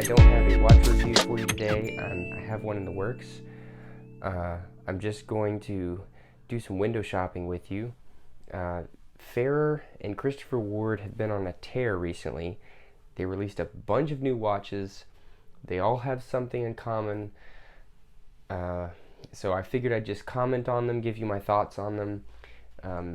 don't have a watch review for you today. I have one in the works. I'm just going to do some window shopping with you. Ferrer and Christopher Ward have been on a tear recently. They released a bunch of new watches. They all have something in common. So I figured I'd just comment on them, give you my thoughts on them.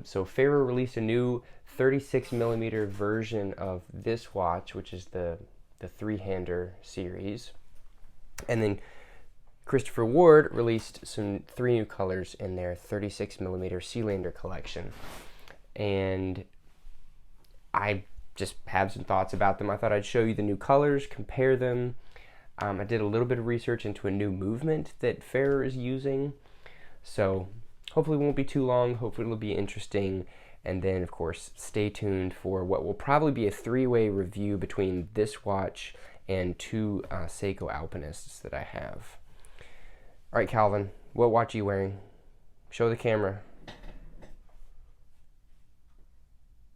So Ferrer released a new 36mm version of this watch, which is the three-hander series. And then Christopher Ward released three new colors in their 36mm Sealander collection. And I just have some thoughts about them. I thought I'd show you the new colors, compare them. I did a little bit of research into a new movement that Ferrer is using. So hopefully it won't be too long. Hopefully it'll be interesting. And then, of course, stay tuned for what will probably be a three-way review between this watch and two Seiko Alpinists that I have. All right, Calvin, what watch are you wearing? Show the camera.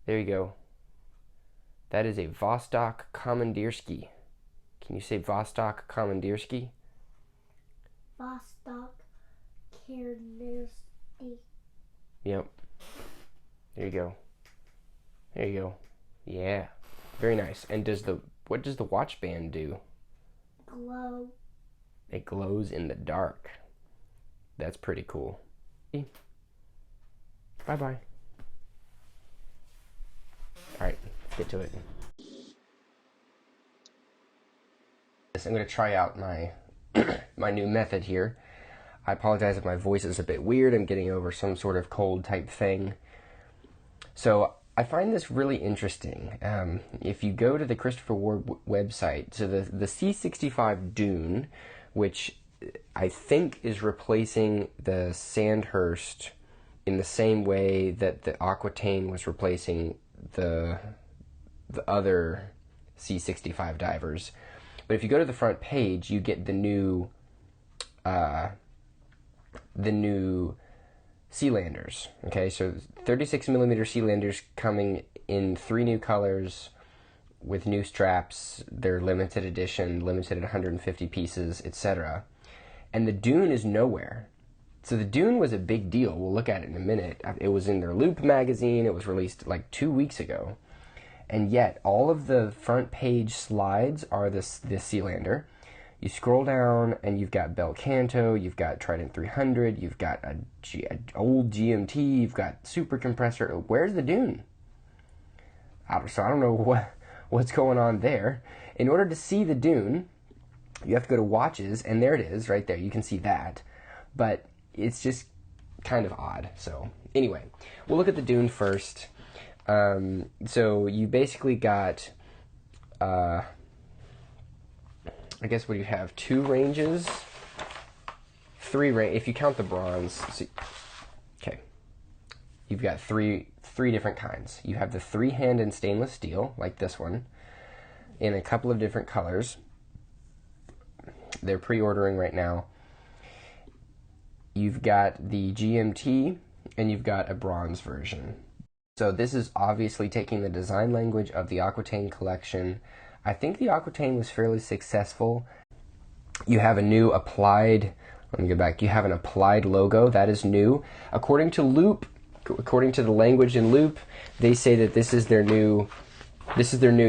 There you go. That is a Vostok Komandierski. Can you say Vostok Komandierski? Vostok Komandierski. Yep. There you go. There you go. Yeah. Very nice. And what does the watch band do? Glow. It glows in the dark. That's pretty cool. Bye-bye. All right, let's get to it. I'm going to try out my my new method here. I apologize if my voice is a bit weird. I'm getting over some sort of cold type thing. So I find this really interesting. If you go to the Christopher Ward website, so the C65 Dune, which I think is replacing the Sandhurst in the same way that the Aquitaine was replacing the other C65 divers. But if you go to the front page, you get the new Sealanders. Okay, so 36mm Sealanders coming in three new colors with new straps. They're limited edition, limited at 150 pieces, etc. And the Dune is nowhere. So the Dune was a big deal. We'll look at it in a minute. It was in their Loop magazine. It was released like 2 weeks ago. And yet, all of the front page slides are this Sealander. You scroll down, and you've got Bel Canto, you've got Trident 300, you've got an old GMT, you've got Super Compressor. Where's the Dune? So I don't know what's going on there. In order to see the Dune, you have to go to Watches, and there it is, right there. You can see that. But it's just kind of odd. So anyway, we'll look at the Dune first. So you basically got, I guess what do you have? Two ranges? If you count the bronze. So, okay. You've got three different kinds. You have the three-hand in stainless steel, like this one, in a couple of different colors. They're pre-ordering right now. You've got the GMT, and you've got a bronze version. So this is obviously taking the design language of the Aquitaine collection. I think the Aquitaine was fairly successful. You have a new applied, let me go back, you have an applied logo, that is new. According to Loop, according to the language in Loop, they say that this is their new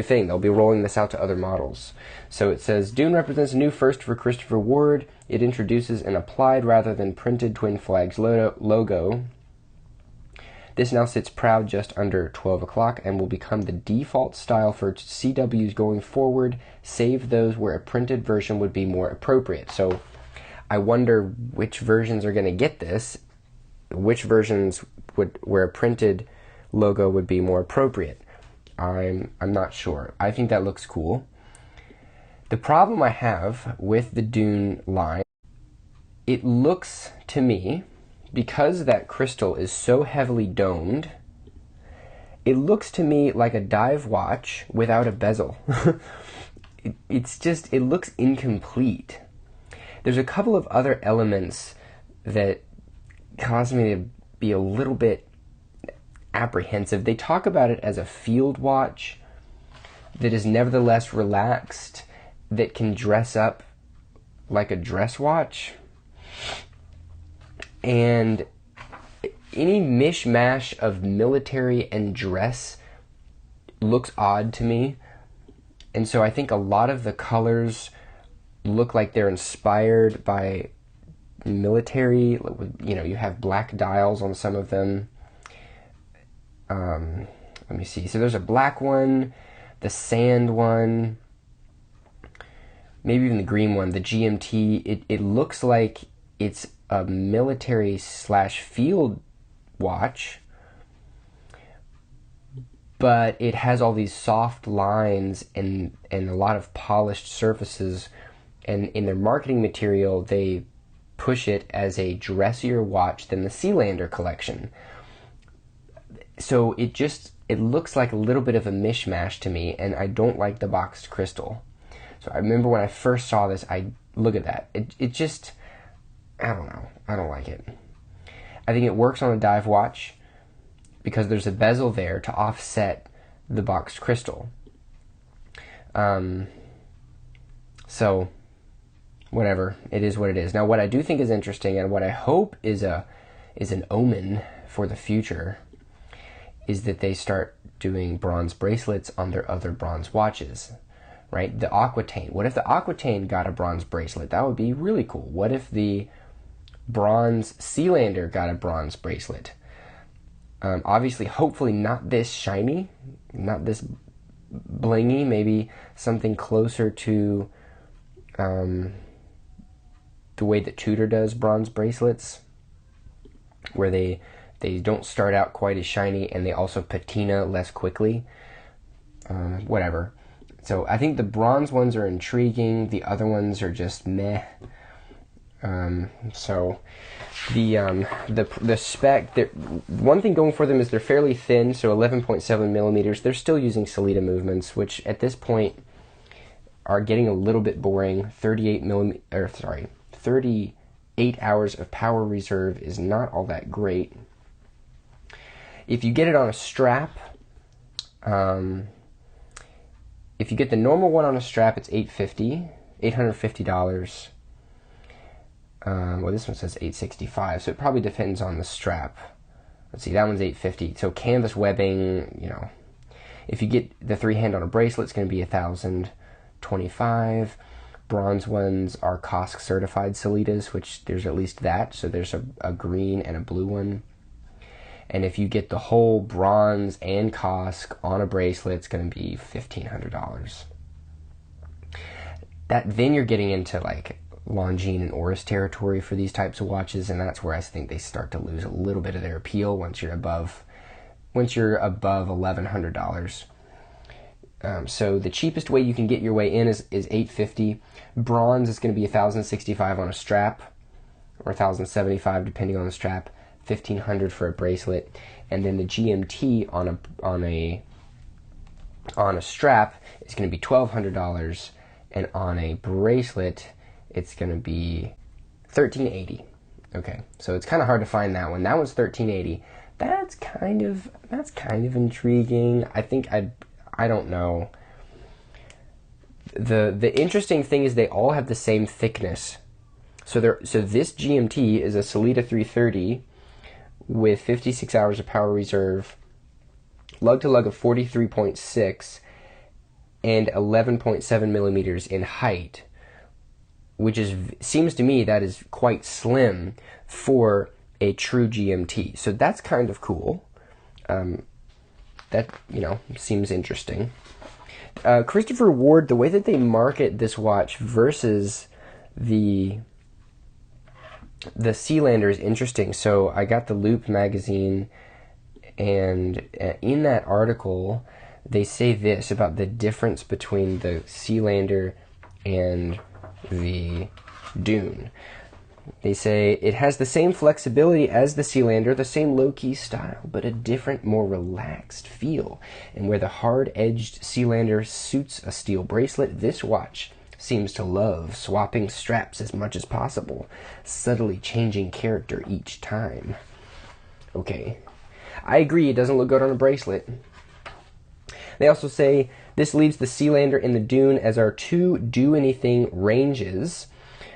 thing. They'll be rolling this out to other models. So it says, Dune represents a new first for Christopher Ward. It introduces an applied rather than printed twin flags logo. This now sits proud just under 12 o'clock and will become the default style for CWs going forward, save those where a printed version would be more appropriate. So I wonder which versions are going to get this, which versions where a printed logo would be more appropriate. I'm not sure. I think that looks cool. The problem I have with the Dune line, it looks to me, because that crystal is so heavily domed, it looks to me like a dive watch without a bezel. It looks incomplete. There's a couple of other elements that cause me to be a little bit apprehensive. They talk about it as a field watch that is nevertheless relaxed that can dress up like a dress watch. And any mishmash of military and dress looks odd to me. And so I think a lot of the colors look like they're inspired by military. You know, you have black dials on some of them. Let me see. So there's a black one, the sand one, maybe even the green one, the GMT. It looks like it's a military / field watch, but it has all these soft lines and a lot of polished surfaces. And in their marketing material, they push it as a dressier watch than the Sealander collection. So it looks like a little bit of a mishmash to me, and I don't like the boxed crystal. So I remember when I first saw this, look at that. It just, I don't know. I don't like it. I think it works on a dive watch because there's a bezel there to offset the boxed crystal. So, whatever. It is what it is. Now, what I do think is interesting, and what I hope is an omen for the future, is that they start doing bronze bracelets on their other bronze watches, right? The Aquitaine. What if the Aquitaine got a bronze bracelet? That would be really cool. What if the bronze Sealander got a bronze bracelet? Obviously, hopefully not this shiny, not this blingy, maybe something closer to the way that Tudor does bronze bracelets, where they don't start out quite as shiny and they also patina less quickly. Whatever. So I think the bronze ones are intriguing. The other ones are just meh. So the spec, one thing going for them is they're fairly thin, so 11.7 millimeters. They're still using Sellita movements, which at this point are getting a little bit boring. 38 hours of power reserve is not all that great. If you get it on a strap, if you get the normal one on a strap, it's $850. Well, this one says $865, so it probably depends on the strap. Let's see, that one's $850. So canvas webbing, you know, if you get the ThreeHand on a bracelet, it's going to be $1,025. Bronze ones are COSC certified Sellitas, which there's at least that. So there's a green and a blue one. And if you get the whole bronze and COSC on a bracelet, it's going to be $1,500. Then you're getting into like Longines and Oris territory for these types of watches, and that's where I think they start to lose a little bit of their appeal once you're above $1,100. So the cheapest way you can get your way in is $850. Bronze is going to be $1,065 on a strap, or $1,075 depending on the strap. $1,500 for a bracelet, and then the GMT on a strap is going to be $1,200, and on a bracelet it's going to be $1,380. Okay, so it's kind of hard to find that one. That one's $1,380. That's kind of intriguing. I think I don't know. The interesting thing is they all have the same thickness. So this GMT is a Sellita 330 with 56 hours of power reserve, lug to lug of 43.6, and 11.7 millimeters in height, which seems to me that is quite slim for a true GMT. So that's kind of cool. That, seems interesting. Christopher Ward, the way that they market this watch versus the Sealander is interesting. So I got the Loop magazine, and in that article they say this about the difference between the Sealander and the Dune. They say it has the same flexibility as the Sealander, the same low-key style, but a different, more relaxed feel. And where the hard-edged Sealander suits a steel bracelet, this watch seems to love swapping straps as much as possible, subtly changing character each time. Okay. I agree, it doesn't look good on a bracelet. They also say this leaves the Sealander and the Dune as our two do-anything ranges.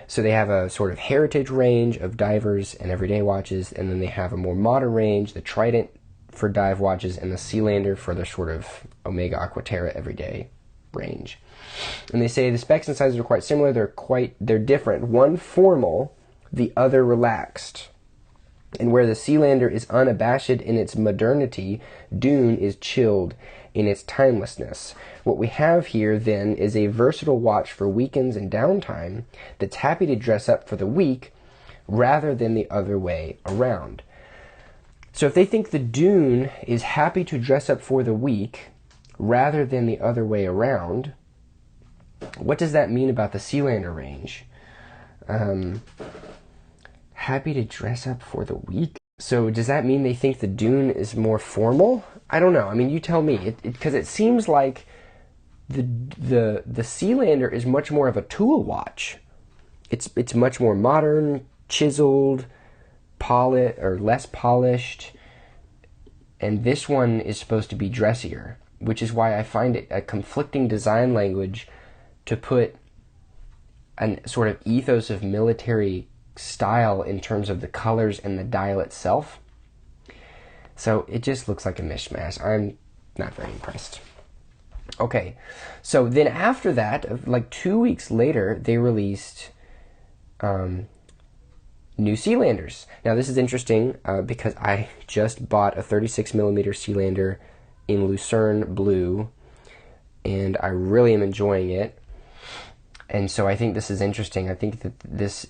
So they have a sort of heritage range of divers and everyday watches, and then they have a more modern range, the Trident for dive watches, and the Sealander for their sort of Omega Aquaterra everyday range. And they say the specs and sizes are quite similar. They're different. One formal, the other relaxed. And where the Sealander is unabashed in its modernity, Dune is chilled in its timelessness. What we have here, then, is a versatile watch for weekends and downtime that's happy to dress up for the week rather than the other way around. So if they think the Dune is happy to dress up for the week rather than the other way around, what does that mean about the Sealander range? Happy to dress up for the week? So does that mean they think the Dune is more formal? I don't know. I mean, you tell me. Because it seems like the Sealander is much more of a tool watch. It's much more modern, chiseled, less polished, and this one is supposed to be dressier, which is why I find it a conflicting design language to put a sort of ethos of military style in terms of the colors and the dial itself. So it just looks like a mishmash. I'm not very impressed. Okay, so then after that, like 2 weeks later, they released new Sealanders. Now this is interesting because I just bought a 36mm Sealander in Lucerne Blue, and I really am enjoying it. And so I think this is interesting. I think that these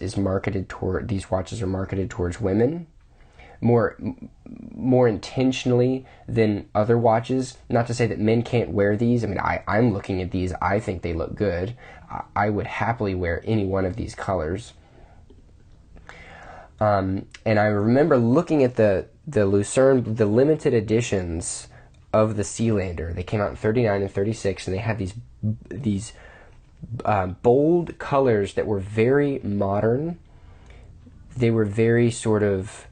watches are marketed towards women more intentionally than other watches. Not to say that men can't wear these. I mean, I'm looking at these. I think they look good. I would happily wear any one of these colors. And I remember looking at the Lucerne, the limited editions of the Sealander. They came out in 39 and 36, and they had these bold colors that were very modern. They were very sort of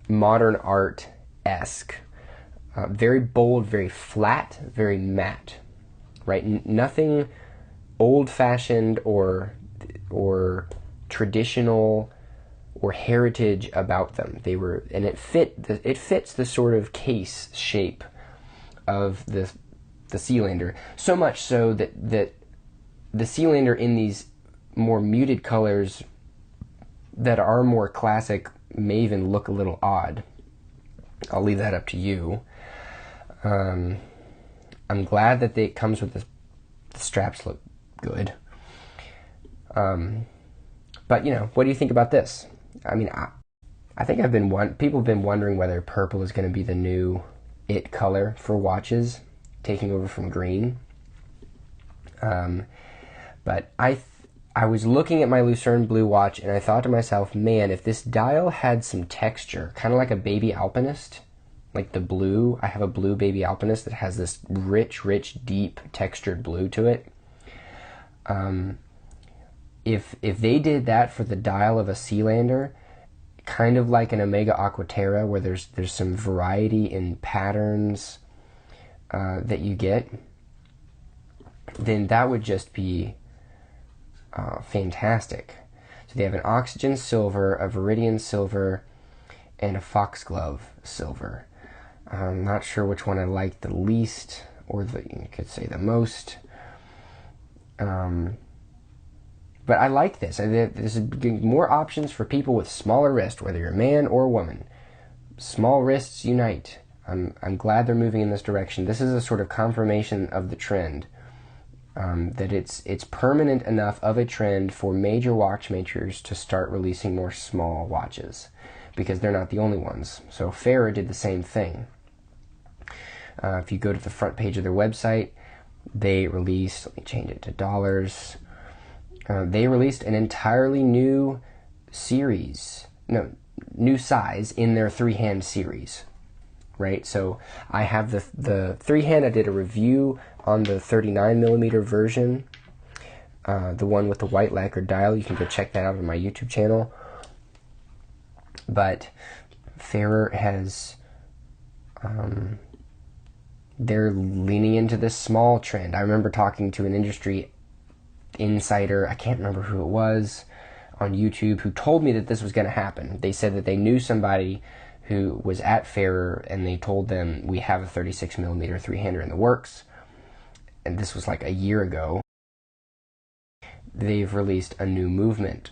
modern art-esque. Very bold, very flat, very matte. Right? Nothing old-fashioned or traditional or heritage about them. They were, and it fits the sort of case shape of the Sealander, so much so that the Sealander in these more muted colors that are more classic may even look a little odd. I'll leave that up to you. I'm glad that it comes with the straps look good. But what do you think about this? I mean, I think people have been wondering whether purple is going to be the new it color for watches, taking over from green. But I was looking at my Lucerne Blue watch and I thought to myself, man, if this dial had some texture, kind of like a Baby Alpinist, like the blue, I have a blue Baby Alpinist that has this rich, deep textured blue to it. If they did that for the dial of a Sealander, kind of like an Omega Aquaterra, where there's some variety in patterns that you get, then that would just be fantastic. So they have an Oxygen Silver, a Viridian Silver, and a Foxglove Silver. I'm not sure which one I like the least, or you could say the most. But I like this. There's more options for people with smaller wrists, whether you're a man or a woman. Small wrists unite. I'm glad they're moving in this direction. This is a sort of confirmation of the trend. That it's permanent enough of a trend for major watchmakers to start releasing more small watches, because they're not the only ones. So Farah did the same thing. If you go to the front page of their website, they released, let me change it to dollars. They released an entirely new size in their ThreeHand series, right? So I have the ThreeHand. I did a review on the 39mm version, the one with the white lacquer dial. You can go check that out on my YouTube channel. But Farah has they're leaning into this small trend. I remember talking to an industry insider, I can't remember who it was, on YouTube, who told me that this was going to happen. They said that they knew somebody who was at Fairer, and they told them, we have a 36mm three-hander in the works. And this was like a year ago. They've released a new movement.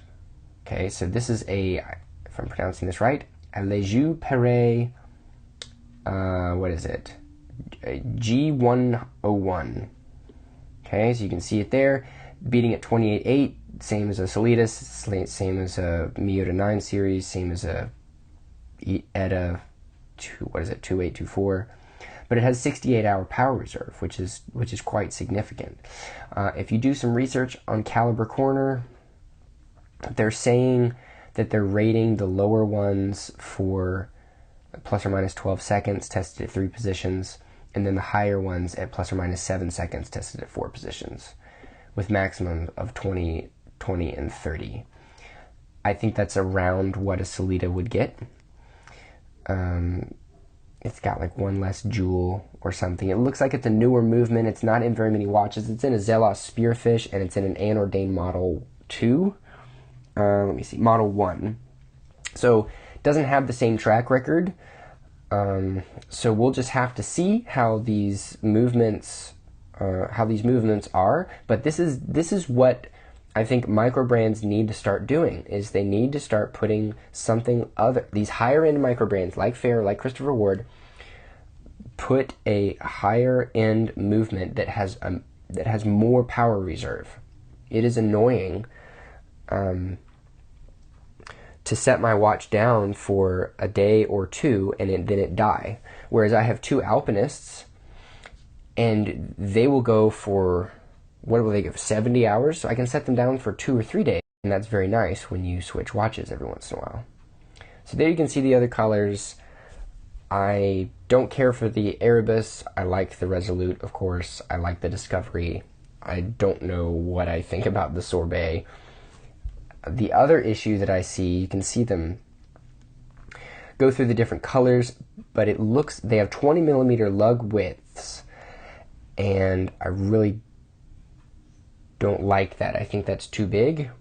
Okay, so this is a, if I'm pronouncing this right, a Lejeune Perret, what is it? G101. Okay, so you can see it there, beating at 28.8, same as a Sellita, same as a Miota 9 series, same as a ETA 2824, but it has 68-hour power reserve, which is quite significant. If you do some research on Caliber Corner, they're saying that they're rating the lower ones for plus or minus 12 seconds, tested at 3 positions, and then the higher ones at plus or minus 7 seconds, tested at 4 positions, with maximum of 20, and 30. I think that's around what a Sellita would get. It's got like one less jewel or something. It looks like it's a newer movement. It's not in very many watches. It's in a Zelos Spearfish, and it's in an Anordain Model 2. Let me see, Model 1. So it doesn't have the same track record. So we'll just have to see how these movements are. But this is what I think micro brands need to start doing, is they need to start putting something other, these higher end micro brands like Fair, like Christopher Ward, put a higher end movement that has more power reserve. It is annoying to set my watch down for a day or two and then it die. Whereas I have two Alpinists, and they will go for, what will they give, 70 hours? So I can set them down for 2 or 3 days. And that's very nice when you switch watches every once in a while. So there you can see the other colors. I don't care for the Erebus. I like the Resolute, of course. I like the Discovery. I don't know what I think about the Sorbet. The other issue that I see, you can see them go through the different colors, but it looks, they have 20mm lug widths, and I really don't like that. I think that's too big.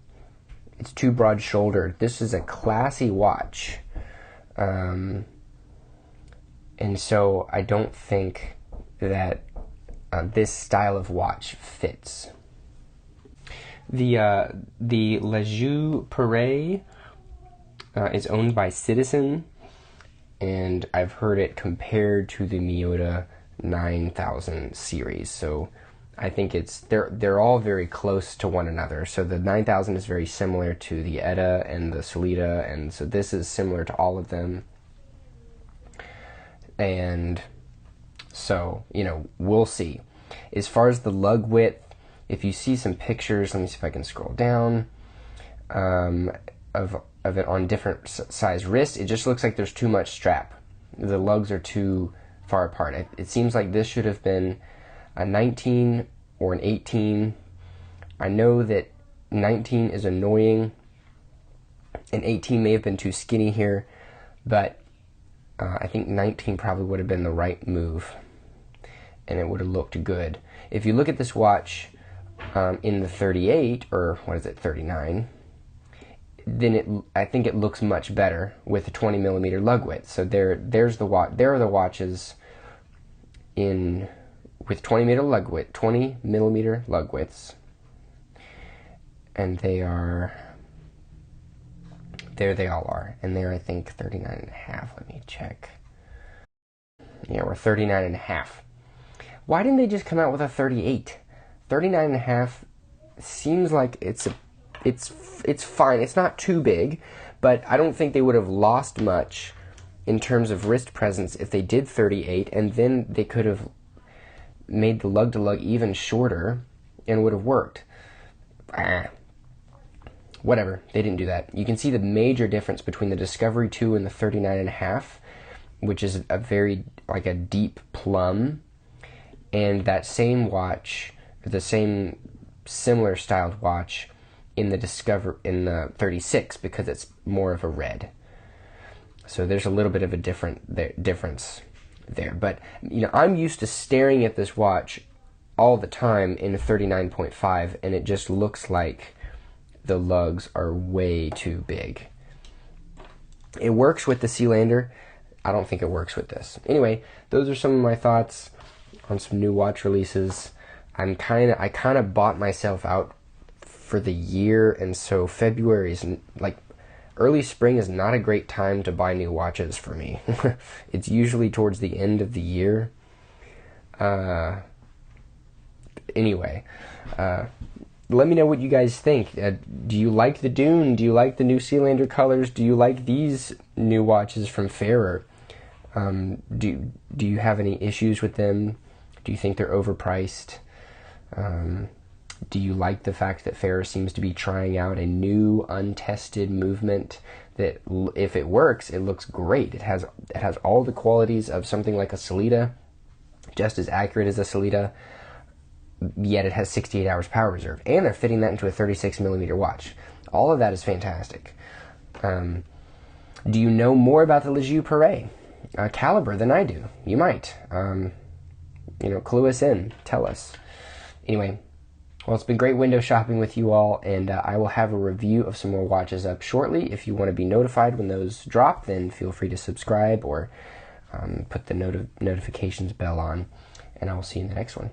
It's too broad-shouldered. This is a classy watch, and so I don't think that this style of watch fits. The Lejeune Perret is owned by Citizen, and I've heard it compared to the Miota 9000 series. So I think they're all very close to one another. So the 9000 is very similar to the ETA and the Sellita, and so this is similar to all of them. And so, we'll see. As far as the lug width, if you see some pictures, let me see if I can scroll down, of it on different size wrists, it just looks like there's too much strap. The lugs are too far apart. It seems like this should have been a 19 or an 18. I know that 19 is annoying, and 18 may have been too skinny here, but I think 19 probably would have been the right move, and it would have looked good. If you look at this watch in the 38, or what is it, 39, then I think it looks much better with the 20mm lug width. So there are the watches with 20mm lug widths, and there they all are, and they're, I think, 39.5. Let me check. Yeah, we're 39.5. Why didn't they just come out with a 38? 39.5 seems like it's fine. It's not too big, but I don't think they would have lost much in terms of wrist presence if they did 38, and then they could have made the lug to lug even shorter and would have worked. Whatever, they didn't do that. You can see the major difference between the Discovery 2 and the 39.5, which is a very, like a deep plum, and that same watch, the same similar styled watch in the 36, because it's more of a red. So there's a little bit of a difference there. But, I'm used to staring at this watch all the time in 39.5, and it just looks like the lugs are way too big. It works with the Sealander. I don't think it works with this. Anyway, those are some of my thoughts on some new watch releases. I kind of bought myself out for the year, and so February is early spring is not a great time to buy new watches for me. It's usually towards the end of the year. Anyway, let me know what you guys think. Do you like the Dune? Do you like the new Sealander colors? Do you like these new watches from Fairer? Do you have any issues with them? Do you think they're overpriced? Do you like the fact that Fairer seems to be trying out a new, untested movement that, if it works, it looks great. It has all the qualities of something like a Sellita, just as accurate as a Sellita, yet it has 68 hours power reserve, and they're fitting that into a 36mm watch. All of that is fantastic. Do you know more about the Lejeune Perret caliber than I do? You might. Clue us in. Tell us. Anyway, well, it's been great window shopping with you all, and I will have a review of some more watches up shortly. If you want to be notified when those drop, then feel free to subscribe or put the notifications bell on, and I will see you in the next one.